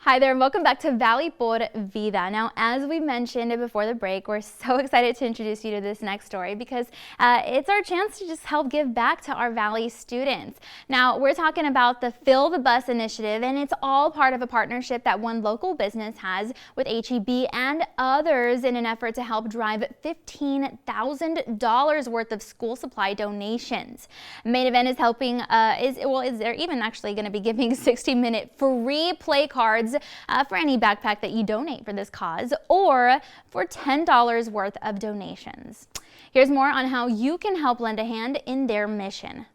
Hi there and welcome back to Valley por Vida. Now, as we mentioned before the break, we're so excited to introduce you to this next story because it's our chance to just help give back to our Valley students. Now, we're talking about the Fill the Bus initiative, and it's all part of a partnership that one local business has with HEB and others in an effort to help drive $15,000 worth of school supply donations. Main Event is helping, they're even actually going to be giving 60-minute free play cards for any backpack that you donate for this cause, or for $10 worth of donations. Here's more on how you can help lend a hand in their mission.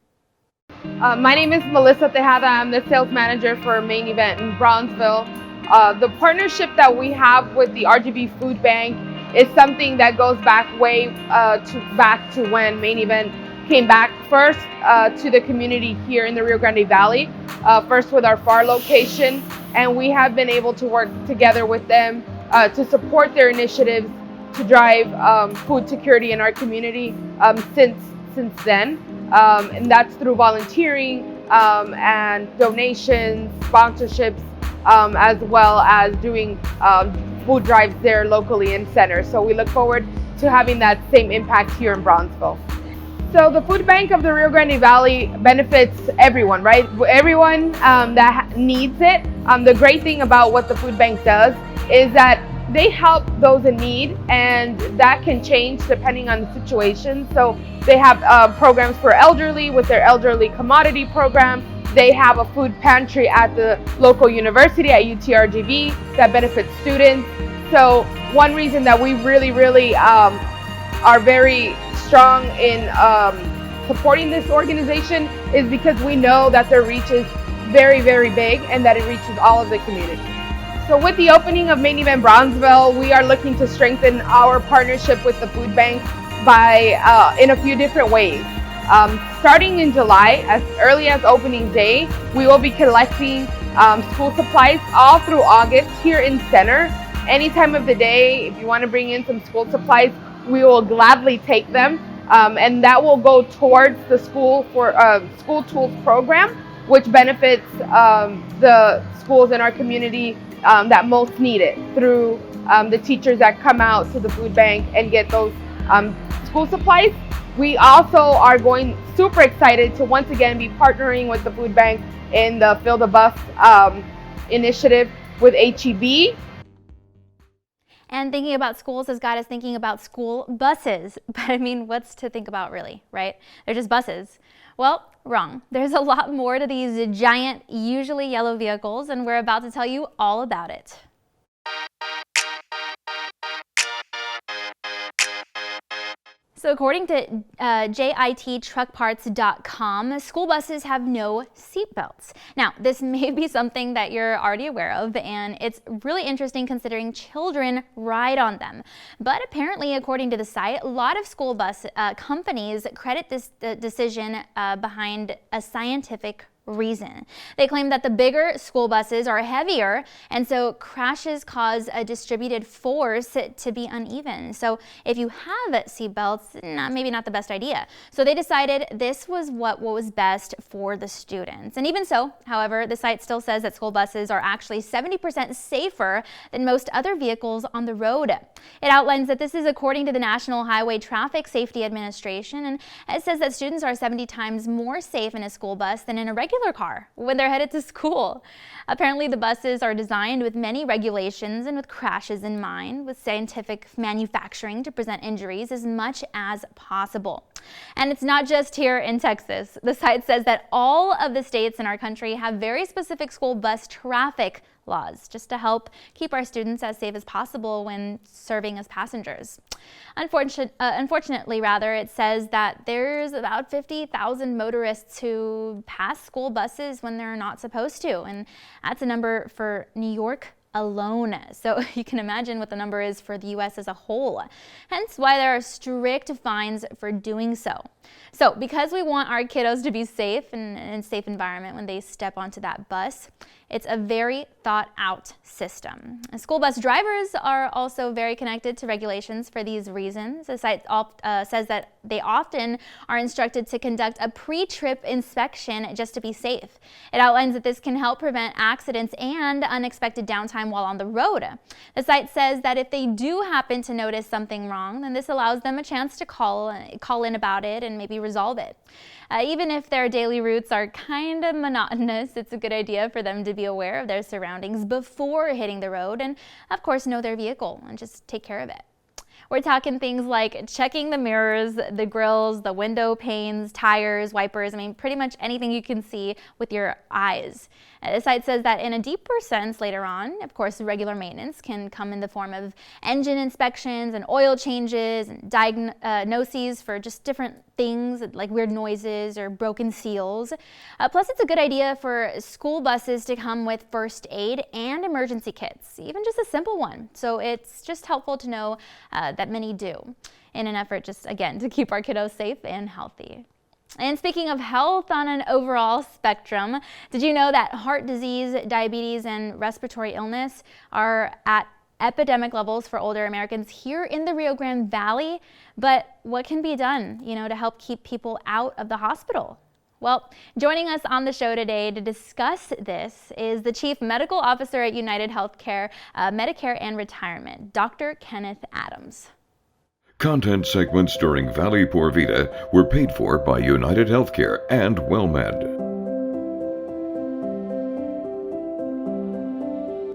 My name is Melissa Tejada. I'm the sales manager for Main Event in Brownsville. The partnership that we have with the RGB Food Bank is something that goes back back to when Main Event came back first to the community here in the Rio Grande Valley, first with our FAR location, and we have been able to work together with them to support their initiatives to drive food security in our community since then, and that's through volunteering and donations, sponsorships, as well as doing food drives there locally in center. So we look forward to having that same impact here in Brownsville. So the food bank of the Rio Grande Valley benefits everyone, right? Everyone that needs it. The great thing about what the food bank does is that they help those in need, and that can change depending on the situation. So they have programs for elderly with their elderly commodity program. They have a food pantry at the local university at UTRGV that benefits students. So one reason that we really are very strong in supporting this organization is because we know that their reach is very big and that it reaches all of the community. So with the opening of Main Event Brownsville, we are looking to strengthen our partnership with the food bank by in a few different ways. Starting in July, as early as opening day, we will be collecting school supplies all through August here in center. Any time of the day, if you want to bring in some school supplies, we will gladly take them, and that will go towards the school for school tools program, which benefits the schools in our community that most need it, through the teachers that come out to the food bank and get those school supplies. We also are super excited to once again be partnering with the food bank in the Fill the Bus initiative with HEB. And thinking about schools has got us thinking about school buses. But I mean, what's to think about really, right? They're just buses. Well, wrong. There's a lot more to these giant, usually yellow vehicles, and we're about to tell you all about it. So according to JITtruckparts.com, school buses have no seat belts. Now, this may be something that you're already aware of, and it's really interesting considering children ride on them. But apparently, according to the site, a lot of school bus companies credit this decision behind a scientific reason. They claim that the bigger school buses are heavier, and so crashes cause a distributed force to be uneven. So if you have seat belts, maybe not the best idea. So they decided this was what was best for the students. And even so, however, the site still says that school buses are actually 70% safer than most other vehicles on the road. It outlines that this is according to the National Highway Traffic Safety Administration, and it says that students are 70 times more safe in a school bus than in a regular car when they're headed to school. Apparently, the buses are designed with many regulations and with crashes in mind, with scientific manufacturing to prevent injuries as much as possible. And it's not just here in Texas. The site says that all of the states in our country have very specific school bus traffic laws just to help keep our students as safe as possible when serving as passengers. Unfortunately, it says that there's about 50,000 motorists who pass school buses when they're not supposed to, and that's a number for New York alone. So you can imagine what the number is for the U.S. as a whole. Hence why there are strict fines for doing so. So because we want our kiddos to be safe and in a safe environment when they step onto that bus, It's a very thought out system. School bus drivers are also very connected to regulations for these reasons. The site says that they often are instructed to conduct a pre-trip inspection just to be safe. It outlines that this can help prevent accidents and unexpected downtime while on the road. The site says that if they do happen to notice something wrong, then this allows them a chance to call in about it and maybe resolve it. Even if their daily routes are kind of monotonous, it's a good idea for them to be aware of their surroundings before hitting the road and, of course, know their vehicle and just take care of it. We're talking things like checking the mirrors, the grills, the window panes, tires, wipers, pretty much anything you can see with your eyes. The site says that in a deeper sense later on, of course, regular maintenance can come in the form of engine inspections and oil changes and diagnoses for just different things like weird noises or broken seals. Plus, it's a good idea for school buses to come with first aid and emergency kits, even just a simple one. So it's just helpful to know that many do in an effort just, again, to keep our kiddos safe and healthy. And speaking of health on an overall spectrum, did you know that heart disease, diabetes, and respiratory illness are at epidemic levels for older Americans here in the Rio Grande Valley? But what can be done, to help keep people out of the hospital? Well, joining us on the show today to discuss this is the Chief Medical Officer at United Healthcare, Medicare and Retirement, Dr. Kenneth Adams. Content segments during Valley Por Vida were paid for by United Healthcare and WellMed.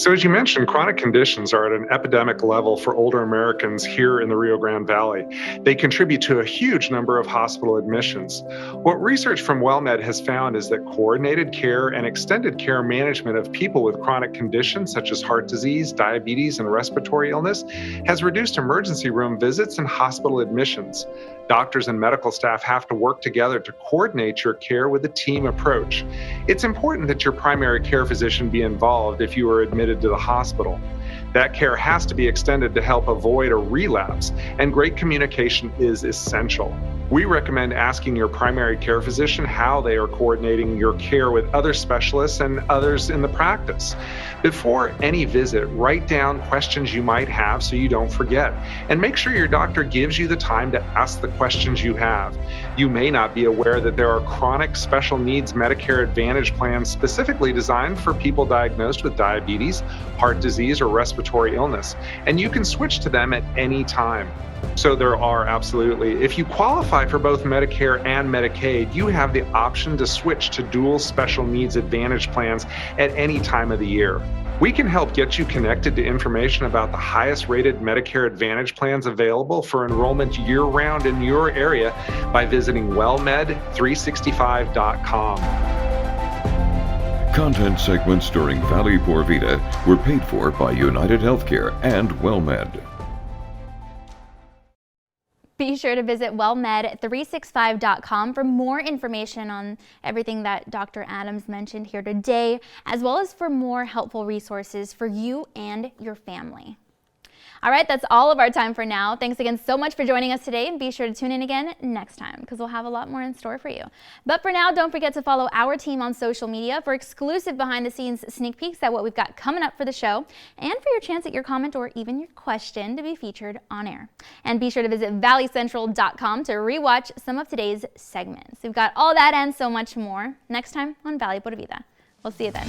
So as you mentioned, chronic conditions are at an epidemic level for older Americans here in the Rio Grande Valley. They contribute to a huge number of hospital admissions. What research from WellMed has found is that coordinated care and extended care management of people with chronic conditions such as heart disease, diabetes, and respiratory illness has reduced emergency room visits and hospital admissions. Doctors and medical staff have to work together to coordinate your care with a team approach. It's important that your primary care physician be involved if you are admitted to the hospital. That care has to be extended to help avoid a relapse, and great communication is essential. We recommend asking your primary care physician how they are coordinating your care with other specialists and others in the practice. Before any visit, write down questions you might have so you don't forget, and make sure your doctor gives you the time to ask the questions you have. You may not be aware that there are chronic special needs Medicare Advantage plans specifically designed for people diagnosed with diabetes, heart disease, or respiratory illness, and you can switch to them at any time. So there are, absolutely. If you qualify for both Medicare and Medicaid, you have the option to switch to dual special needs advantage plans at any time of the year. We can help get you connected to information about the highest rated Medicare Advantage plans available for enrollment year-round in your area by visiting wellmed365.com. Content segments during Valley Por Vida were paid for by United Healthcare and WellMed. Be sure to visit wellmed365.com for more information on everything that Dr. Adams mentioned here today, as well as for more helpful resources for you and your family. All right, that's all of our time for now. Thanks again so much for joining us today, and be sure to tune in again next time because we'll have a lot more in store for you. But for now, don't forget to follow our team on social media for exclusive behind-the-scenes sneak peeks at what we've got coming up for the show and for your chance at your comment or even your question to be featured on air. And be sure to visit valleycentral.com to rewatch some of today's segments. We've got all that and so much more next time on Valley Por Vida. We'll see you then.